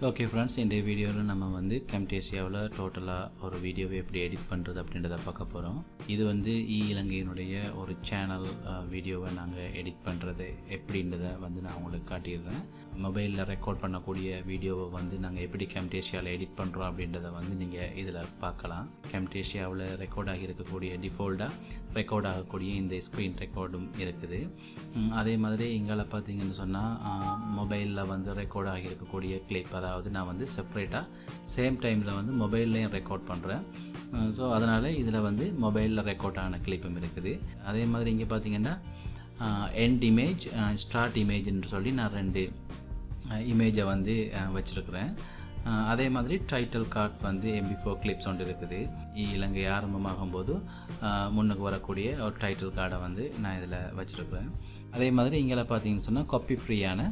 Okay friends, இந்த வீடியோவில் நம்ம வந்து camtasiaவில் டோட்டலாக ஒரு வீடியோவை எப்படி எடிட் பண்ணுறது அப்படின்றத பார்க்க போகிறோம். இது வந்து இலங்கையினுடைய ஒரு சேனல் வீடியோவை நாங்கள் எடிட் பண்ணுறது எப்படின்றத வந்து நான் உங்களுக்கு காட்டிடுறேன். மொபைலில் ரெக்கார்ட் பண்ணக்கூடிய வீடியோவை வந்து நாங்கள் எப்படி camtasiaவில் எடிட் பண்ணுறோம் அப்படின்றத வந்து நீங்கள் இதில் பார்க்கலாம். camtasiaவில் ரெக்கார்ட் ஆகியிருக்கக்கூடிய டிஃபால்ட்டாக ரெக்கார்ட் ஆகக்கூடிய இந்த ஸ்க்ரீன் ரெக்கார்டும் இருக்குது. அதே மாதிரி இங்கே பார்த்தீங்கன்னு சொன்னால் மொபைலில் வந்து ரெக்கார்ட் ஆகியிருக்கக்கூடிய கிளிப், அதாவது நான் வந்து செப்பரேட்டாக சேம் டைமில் வந்து மொபைல்லையும் ரெக்கார்ட் பண்ணுறேன். ஸோ அதனால் இதில் வந்து மொபைலில் ரெக்கார்ட் ஆன கிளிப்பும் இருக்குது. அதே மாதிரி இங்கே பார்த்தீங்கன்னா எண்ட் இமேஜ், ஸ்டார்ட் இமேஜ்னு சொல்லி நான் 2 இமேஜை வந்து வச்சுருக்கிறேன். அதே மாதிரி டைட்டில் கார்ட் வந்து MP4 கிளிப்ஸ் ஒன்று இருக்குது. இலங்கை ஆரம்பமாகும் போது முன்னுக்கு வரக்கூடிய ஒரு டைட்டில் கார்டை வந்து நான் இதில் வச்சுருக்கிறேன். அதே மாதிரி இங்கே பார்த்தீங்கன்னு சொன்னால் காப்பி ஃப்ரீயான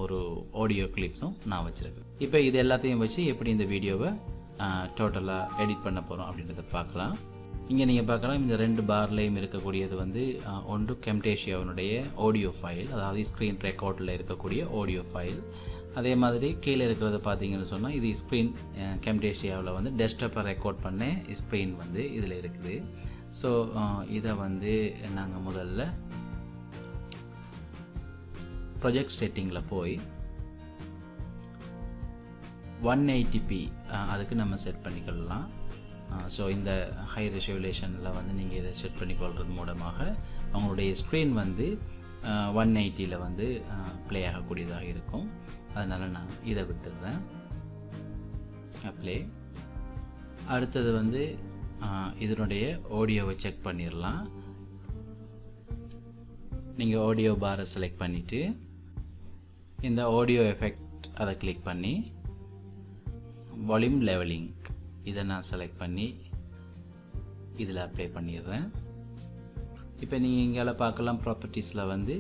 ஒரு ஆடியோ கிளிப்ஸும் நான் வச்சுருக்கேன். இப்போ இது எல்லாத்தையும் வச்சு எப்படி இந்த வீடியோவை டோட்டலாக எடிட் பண்ண போகிறோம் அப்படின்றத பார்க்கலாம். இங்கே நீங்கள் பார்க்கலாம், இந்த 2 பார்லையும் இருக்கக்கூடியது வந்து ஒன்று camtasiaவினுடைய ஆடியோ ஃபைல், அதாவது ஸ்க்ரீன் ரெக்கார்டில் இருக்கக்கூடிய ஆடியோ ஃபைல். அதே மாதிரி கீழே இருக்கிறத பார்த்தீங்கன்னு சொன்னால் இது ஸ்க்ரீன் camtasiaவில் வந்து டெஸ்க்டாப்பை ரெக்கார்ட் பண்ண ஸ்க்ரீன் வந்து இதில் இருக்குது. ஸோ இதை வந்து நாங்கள் முதல்ல ப்ரொஜெக்ட் செட்டிங்கில் போய் 180p அதுக்கு நம்ம செட் பண்ணிக்கலாம். ஸோ இந்த ஹை ரெசல்யூஷனில் வந்து நீங்கள் இதை செட் பண்ணிக்கொள்கிறது மூலமாக அவங்களுடைய ஸ்க்ரீன் வந்து 180ல் வந்து ப்ளே ஆகக்கூடியதாக இருக்கும். அதனால் நான் இதை விட்டுடுறேன். ப்ளே. அடுத்தது வந்து இதனுடைய ஆடியோவை செக் பண்ணிடலாம். நீங்கள் ஆடியோ பாரை செலக்ட் பண்ணிவிட்டு இந்த ஆடியோ எஃபெக்ட் அதை கிளிக் பண்ணி வால்யூம் லெவலிங் இதை நான் செலக்ட் பண்ணி இதில் அப்ளை பண்ணிடுறேன். இப்போ நீங்கள் இங்கே பார்க்கலாம், ப்ராப்பர்ட்டிஸில் வந்து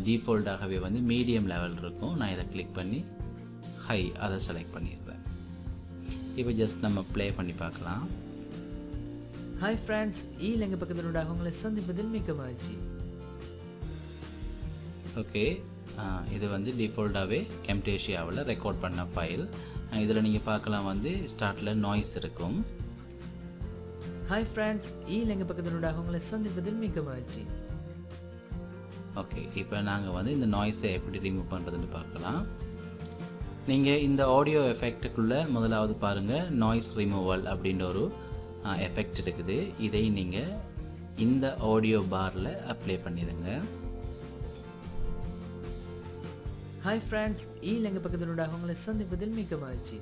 டிஃபால்ட்டாகவே வந்து மீடியம் லெவல் இருக்கும். நான் இதை கிளிக் பண்ணி ஹை அதை செலக்ட் பண்ணிடுறேன். இப்போ ஜஸ்ட் நம்ம ப்ளே பண்ணி பார்க்கலாம். ஹாய் ஃப்ரெண்ட்ஸ், இலங்கை பக்கத்தினூடாக உங்களை சந்திப்பதில் மிக்க மகிழ்ச்சி. ஓகே, இது வந்து டிஃபால்ட்டாகவே camtasiaவில் ரெக்கார்ட் பண்ண ஃபைல். இதில் நீங்கள் பார்க்கலாம் வந்து ஸ்டார்ட்டில் நாய்ஸ் இருக்கும். ஹாய் ஃப்ரெண்ட்ஸ், இலங்கை பக்கத்தினூடாக உங்களை சந்திப்பதில் மிக்க மகிழ்ச்சி. ஓகே, இப்போ நாங்கள் வந்து இந்த நாய்ஸை எப்படி ரிமூவ் பண்ணுறதுன்னு பார்க்கலாம். நீங்கள் இந்த ஆடியோ எஃபெக்ட்டுக்குள்ளே முதலாவது பாருங்கள், நாய்ஸ் ரிமூவல் அப்படின்ற ஒரு எஃபெக்ட் இருக்குது. இதை நீங்கள் இந்த ஆடியோ பாரில் அப்ளை பண்ணிடுங்க. ஹாய் ஃப்ரெண்ட்ஸ், இலங்கை பக்கத்தினூடாக உங்களை சந்திப்பதில் மிக்க மகிழ்ச்சி.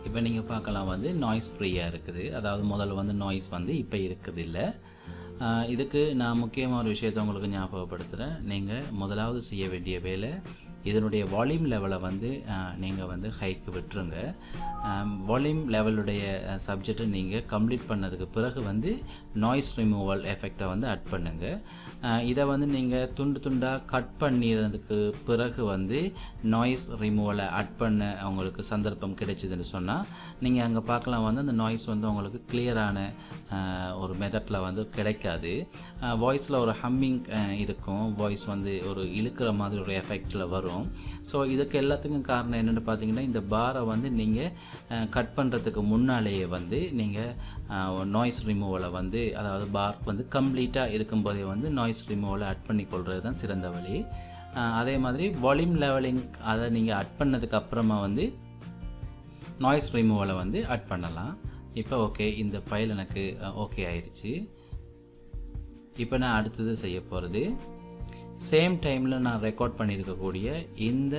இப்போ நீங்கள் பார்க்கலாம் வந்து நாய்ஸ் ஃப்ரீயாக இருக்குது. அதாவது முதல்ல வந்து நாய்ஸ் வந்து இப்போ இருக்குது இல்லை. இதுக்கு நான் முக்கியமான ஒரு விஷயத்தை உங்களுக்கு ஞாபகப்படுத்துகிறேன். நீங்கள் முதலாவது செய்ய வேண்டிய வேலை, இதனுடைய வால்யூம் லெவலை வந்து நீங்கள் வந்து ஹைக்கு விட்டுருங்க. வால்யூம் லெவலுடைய சப்ஜெக்டை நீங்கள் கம்ப்ளீட் பண்ணதுக்கு பிறகு வந்து நாய்ஸ் ரிமூவல் எஃபெக்டை வந்து அட் பண்ணுங்கள். இதை வந்து நீங்கள் துண்டு துண்டாக கட் பண்ணிடுறதுக்கு பிறகு வந்து நாய்ஸ் ரிமூவலை அட் பண்ண உங்களுக்கு சந்தர்ப்பம் கிடைச்சிதுன்னு சொன்னால் நீங்கள் அங்கே பார்க்கலாம் வந்து அந்த நாய்ஸ் வந்து உங்களுக்கு கிளியரான ஒரு மெத்தடில் வந்து கிடைக்காது. வாய்ஸில் ஒரு ஹம்மிங் இருக்கும், வாய்ஸ் வந்து ஒரு இழுக்கிற மாதிரி ஒரு எஃபெக்டில் வரும். ஸோ இதுக்கு எல்லாத்துக்கும் காரணம் என்னென்னு பார்த்தீங்கன்னா, இந்த பாரை வந்து நீங்கள் கட் பண்ணுறதுக்கு முன்னாலேயே வந்து நீங்கள் நாய்ஸ் ரிமூவலை வந்து, அதாவது பார் வந்து கம்ப்ளீட்டாக இருக்கும்போதே வந்து நாய்ஸ் ரிமூவலை அட் பண்ணிக்கொள்கிறது தான் சிறந்த வழி. அதே மாதிரி வால்யூம் லெவலிங் அதை நீங்கள் அட் பண்ணதுக்கு அப்புறமா வந்து நாய்ஸ் ரிமூவலை வந்து அட் பண்ணலாம். இப்போ ஓகே, இந்த ஃபைல் எனக்கு ஓகே ஆயிடுச்சு. இப்போ நான் அடுத்தது செய்ய போகிறது, சேம் டைமில் நான் ரெக்கார்ட் பண்ணியிருக்கக்கூடிய இந்த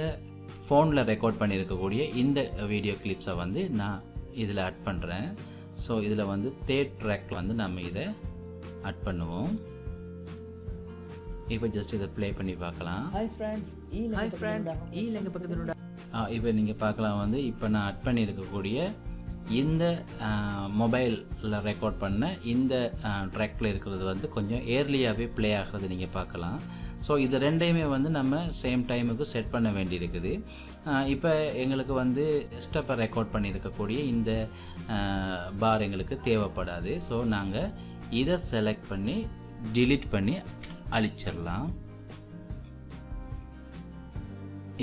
ஃபோனில் ரெக்கார்ட் பண்ணியிருக்கக்கூடிய இந்த வீடியோ கிளிப்ஸை வந்து நான் இதில் அட் பண்ணுறேன். ஸோ இதில் வந்து 3rd ட்ராக் வந்து நம்ம இதை அட் பண்ணுவோம். இப்போ ஜஸ்ட் இதை ப்ளே பண்ணி பார்க்கலாம். ஹாய் ஃப்ரெண்ட்ஸ், இலங்கை பக்கத்தினூடாக இப்போ நீங்கள் பார்க்கலாம் வந்து இப்போ நான் அட் பண்ணியிருக்கக்கூடிய இந்த மொபைலில் ரெக்கார்ட் பண்ண இந்த ட்ராக்கில் இருக்கிறது வந்து கொஞ்சம் ஏர்லியாகவே ப்ளே ஆகிறது நீங்கள் பார்க்கலாம். ஸோ இது ரெண்டையுமே வந்து நம்ம சேம் டைமுக்கு செட் பண்ண வேண்டியிருக்குது. இப்போ எங்களுக்கு வந்து டெஸ்க்டாப்பை ரெக்கார்ட் பண்ணியிருக்கக்கூடிய இந்த பார் எங்களுக்கு தேவைப்படாது. ஸோ நாங்கள் இதை செலக்ட் பண்ணி டிலீட் பண்ணி அழிச்சிடலாம்.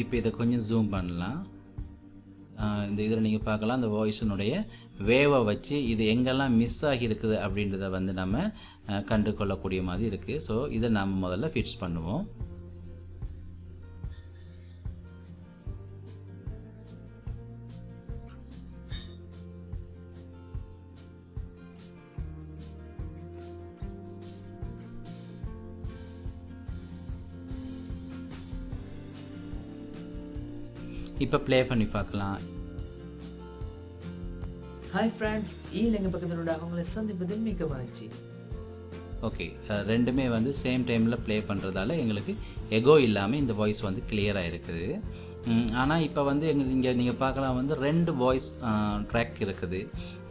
இப்போ இதை கொஞ்சம் ஜூம் பண்ணலாம். இந்த இதில் நீங்கள் பார்க்கலாம் அந்த வாய்ஸினுடைய வேவை வச்சு இது எங்கெல்லாம் மிஸ் ஆகியிருக்குது அப்படின்றத வந்து நம்ம கண்டு கொள்ளக்கூடிய மாதிரி இருக்குது. ஸோ இதை நாம் முதல்ல ஃபிக்ஸ் பண்ணுவோம். இப்போ ப்ளே பண்ணி பார்க்கலாம். ஹாய் ஃப்ரெண்ட்ஸ், ஈலங்க பக்கத்தினோட அவங்களை சந்திப்பதில் மிக்க மகிழ்ச்சி. ஓகே, ரெண்டுமே வந்து சேம் டைமில் ப்ளே பண்ணுறதால எங்களுக்கு எகோ இல்லாமல் இந்த வாய்ஸ் வந்து கிளியராக இருக்குது. ஆனால் இப்போ வந்து இங்கே நீங்கள் பார்க்கலாம் வந்து 2 வாய்ஸ் ட்ராக் இருக்குது.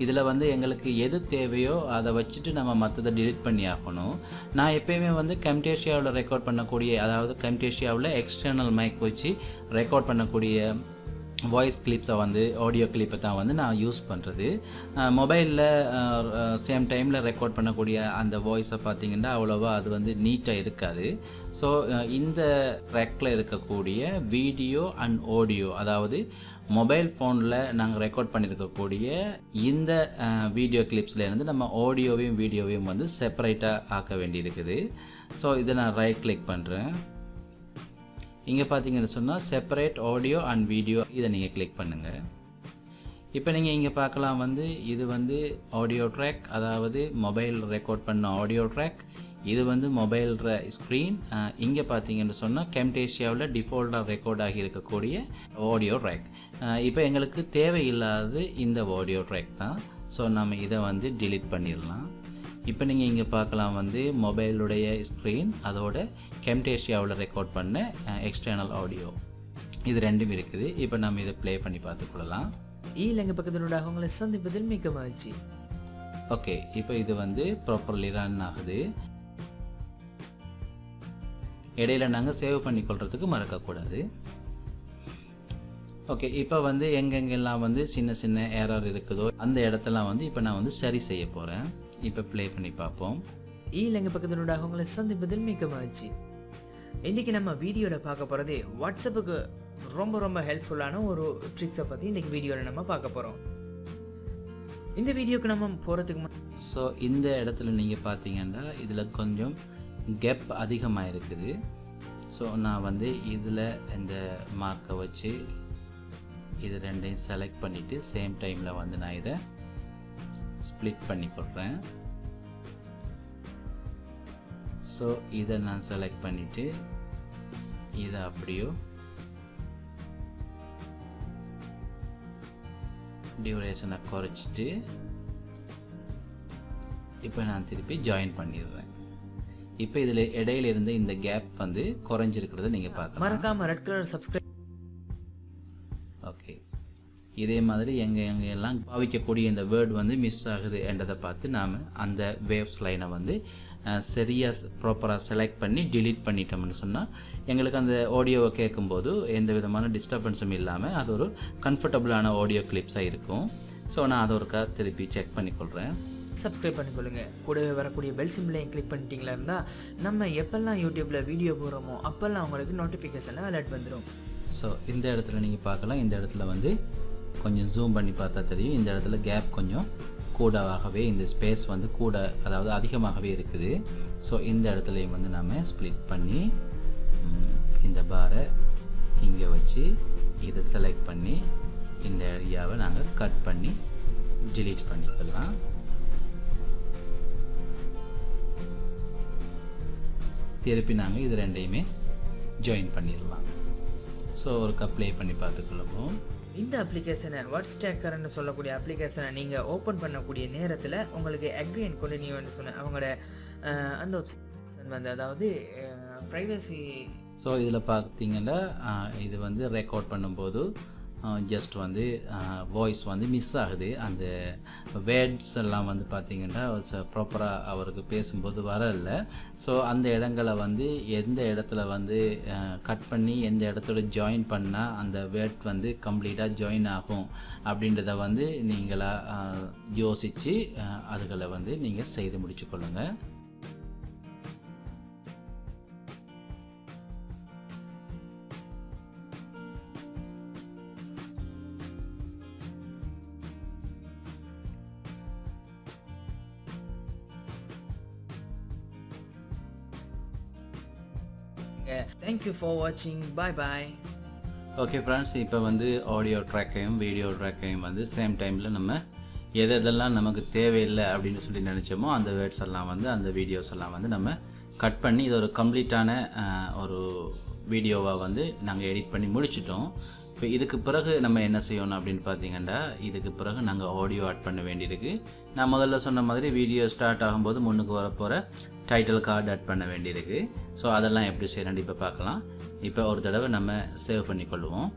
இதில் வந்து எங்களுக்கு எது தேவையோ அதை வச்சுட்டு நம்ம மற்றதை டிலீட் பண்ணி ஆகணும். நான் எப்போயுமே வந்து camtasiaவில் ரெக்கார்ட் பண்ணக்கூடிய, அதாவது camtasiaவில் எக்ஸ்டர்னல் மைக் வச்சு ரெக்கார்ட் பண்ணக்கூடிய வாய்ஸ் கிளிப்ஸை வந்து ஆடியோ கிளிப்பை தான் வந்து நான் யூஸ் பண்ணுறது. மொபைலில் சேம் டைமில் ரெக்கார்ட் பண்ணக்கூடிய அந்த வாய்ஸை பார்த்திங்கன்னா அவ்வளோவா அது வந்து நீட்டாக இருக்காது. ஸோ இந்த ட்ராக்கில் இருக்கக்கூடிய வீடியோ அண்ட் ஆடியோ, அதாவது மொபைல் ஃபோனில் நாங்கள் ரெக்கார்ட் பண்ணியிருக்கக்கூடிய இந்த வீடியோ கிளிப்ஸ்லேருந்து நம்ம ஆடியோவையும் வீடியோவையும் வந்து செப்பரேட்டாக ஆக்க வேண்டியிருக்குது. ஸோ இதை நான் ரைட் கிளிக் பண்ணுறேன். இங்கே பார்த்தீங்கன்னு சொன்னால் செப்பரேட் ஆடியோ அண்ட் வீடியோ, இதை நீங்கள் கிளிக் பண்ணுங்கள். இப்போ நீங்கள் இங்கே பார்க்கலாம் வந்து இது வந்து ஆடியோ ட்ராக், அதாவது மொபைல் ரெக்கார்ட் பண்ண ஆடியோ ட்ராக். இது வந்து மொபைல் ஸ்க்ரீன். இங்கே பார்த்தீங்கன்னு சொன்னால் camtasiaவில் டிஃபால்ட்டாக ரெக்கார்ட் ஆகி இருக்கக்கூடிய ஆடியோ ட்ராக். இப்போ எங்களுக்கு தேவையில்லாதது இந்த ஆடியோ ட்ராக் தான். ஸோ நம்ம இதை வந்து டிலீட் பண்ணிடலாம். இப்போ நீங்கள் இங்கே பார்க்கலாம் வந்து மொபைலுடைய ஸ்க்ரீன், அதோட camtasiaவில் ரெக்கார்ட் பண்ண எக்ஸ்டர்னல் ஆடியோ, இது ரெண்டும் இருக்குது. இப்போ நம்ம இதை ப்ளே பண்ணி பார்த்துக்கொள்ளலாம். ஈலங்க பக்கத்தினோட அவங்களை சந்திப்பதில் மிக்க மகிழ்ச்சி. ஓகே, இப்போ இது வந்து ப்ராப்பர்லி ரன் ஆகுது. இடையில நாங்கள் சேவ் பண்ணிக்கொள்றதுக்கு மறக்கக்கூடாது. ஓகே, இப்போ வந்து எங்கெங்கெல்லாம் வந்து சின்ன சின்ன எரர் இருக்குதோ அந்த இடத்தெல்லாம் வந்து இப்போ நான் வந்து சரி செய்ய போகிறேன். இப்போ ப்ளே பண்ணி பார்ப்போம். ஈலங்க பக்கத்தினோட அவங்களை சந்திப்பதில் மிக்க மகிழ்ச்சி. இன்றைக்கி நம்ம வீடியோவில் பார்க்க போகிறது வாட்ஸ்அப்புக்கு ரொம்ப ரொம்ப ஹெல்ப்ஃபுல்லான ஒரு ட்ரிக்ஸை பற்றி இன்றைக்கி வீடியோவில் நம்ம பார்க்க போகிறோம். இந்த வீடியோக்கு நம்ம போகிறதுக்கு ஸோ இந்த இடத்துல நீங்கள் பார்த்தீங்கன்னா இதில் கொஞ்சம் கேப் அதிகமாக இருக்குது. ஸோ நான் வந்து இதில் இந்த மார்க்கை வச்சு இது ரெண்டையும் செலக்ட் பண்ணிவிட்டு சேம் டைமில் வந்து நான் இதை ஸ்ப்ளிட் பண்ணி போடுறேன். ஸோ இதை நான் செலக்ட் பண்ணிவிட்டு இதை அப்படியோ டியூரேஷனை குறைச்சிட்டு இப்போ நான் திருப்பி ஜாயின் பண்ணிடுறேன். இப்போ இதில் இடையில இருந்து இந்த கேப் வந்து குறைஞ்சிருக்கிறத நீங்கள் பார்க்கலாம். மறக்காம ரெட் கலர் சப்ஸ்கிரைப். ஓகே, இதே மாதிரி எங்கெல்லாம் பாவிக்கக்கூடிய இந்த வேர்டு வந்து மிஸ் ஆகுது என்றதை பார்த்து நாம் அந்த வேவ்ஸ் லைனை வந்து சரியாக ப்ராப்பராக செலக்ட் பண்ணி டிலீட் பண்ணிட்டோம்னு சொன்னால் எங்களுக்கு அந்த ஆடியோவை கேட்கும்போது எந்த விதமான டிஸ்டர்பன்ஸும் இல்லாமல் அது ஒரு கம்ஃபர்டபுளான ஆடியோ கிளிப்ஸாக இருக்கும். ஸோ நான் அதை ஒருக்கா திருப்பி செக் பண்ணிக்கொள்கிறேன். சப்ஸ்கிரைப் பண்ணிக்கொள்ளுங்க. கூடவே வரக்கூடிய பெல் சிம்பிளையும் கிளிக் பண்ணிட்டீங்களா இருந்தால் நம்ம எப்பெல்லாம் யூடியூப்பில் வீடியோ போடுறோமோ அப்போல்லாம் உங்களுக்கு நோட்டிஃபிகேஷனில் அலர்ட் வந்துடும். ஸோ இந்த இடத்துல நீங்கள் பார்க்கலாம், இந்த இடத்துல வந்து கொஞ்சம் ஜூம் பண்ணி பார்த்தா தெரியும், இந்த இடத்துல கேப் கொஞ்சம் கூடவாகவே, இந்த ஸ்பேஸ் வந்து கூட, அதாவது அதிகமாகவே இருக்குது. ஸோ இந்த இடத்துலையும் வந்து நம்ம ஸ்ப்ளிட் பண்ணி இந்த பாரை இங்கே வச்சு இதை செலக்ட் பண்ணி இந்த ஏரியாவை நாங்கள் கட் பண்ணி டிலீட் பண்ணிக்கலாம். திருப்பி நாங்கள் இது ரெண்டையுமே ஜாயின் பண்ணிடலாம். ஸோ ஒரு ப்ளே பண்ணி பார்த்துக்கொள்ளுவோம். இந்த அப்ளிகேஷனை வாட்ஸ் டேக்கர்னு சொல்லக்கூடிய அப்ளிகேஷனை நீங்கள் ஓப்பன் பண்ணக்கூடிய நேரத்தில் உங்களுக்கு அக்ரி அண்ட் கண்டினியூன்னு சொன்ன அவங்களோட அந்த ஆப்ஷன் வந்து, அதாவது ப்ரைவசி. ஸோ இதில் பார்த்தீங்கன்னா இது வந்து ரெக்கார்ட் பண்ணும்போது ஜஸ்ட் வந்து வாய்ஸ் வந்து மிஸ் ஆகுது. அந்த வேர்ட்ஸ் எல்லாம் வந்து பார்த்திங்கன்னா ப்ராப்பராக அவருக்கு பேசும்போது வரல. ஸோ அந்த இடங்களை வந்து எந்த இடத்துல வந்து கட் பண்ணி எந்த இடத்துல ஜாயின் பண்ணால் அந்த வேர்ட் வந்து கம்ப்ளீட்டாக ஜாயின் ஆகும் அப்படின்றத வந்து நீங்களாக யோசித்து அதுகளை வந்து நீங்கள் செய்து முடிச்சுக்கொள்ளுங்கள். தேங்க்யூ ஃபார் வாட்சிங். பாய் பாய். ஓகே ஃப்ரெண்ட்ஸ், இப்போ வந்து ஆடியோ ட்ராக்கையும் வீடியோ ட்ராக்கையும் வந்து சேம் டைமில் நம்ம எதெல்லாம் நமக்கு தேவையில்லை அப்படின்னு சொல்லி நினச்சோமோ அந்த வேர்ட்ஸ் எல்லாம் வந்து அந்த வீடியோஸ் எல்லாம் வந்து நம்ம கட் பண்ணி இது ஒரு கம்ப்ளீட்டான ஒரு வீடியோவாக வந்து நாங்கள் எடிட் பண்ணி முடிச்சிட்டோம். இப்போ இதுக்கு பிறகு நம்ம என்ன செய்யணும் அப்படின்னு பார்த்தீங்கன்னா, இதுக்கு பிறகு நாங்கள் ஆடியோ ஆட் பண்ண வேண்டியிருக்கு. நான் முதல்ல சொன்ன மாதிரி வீடியோ ஸ்டார்ட் ஆகும்போது முன்னுக்கு வரப்போகிற டைட்டில் கார்டு ஆட் பண்ண வேண்டியிருக்கு. ஸோ அதெல்லாம் எப்படி செய்யணும் இப்போ பார்க்கலாம். இப்போ ஒரு தடவை நம்ம சேவ் பண்ணிக்கொள்வோம்.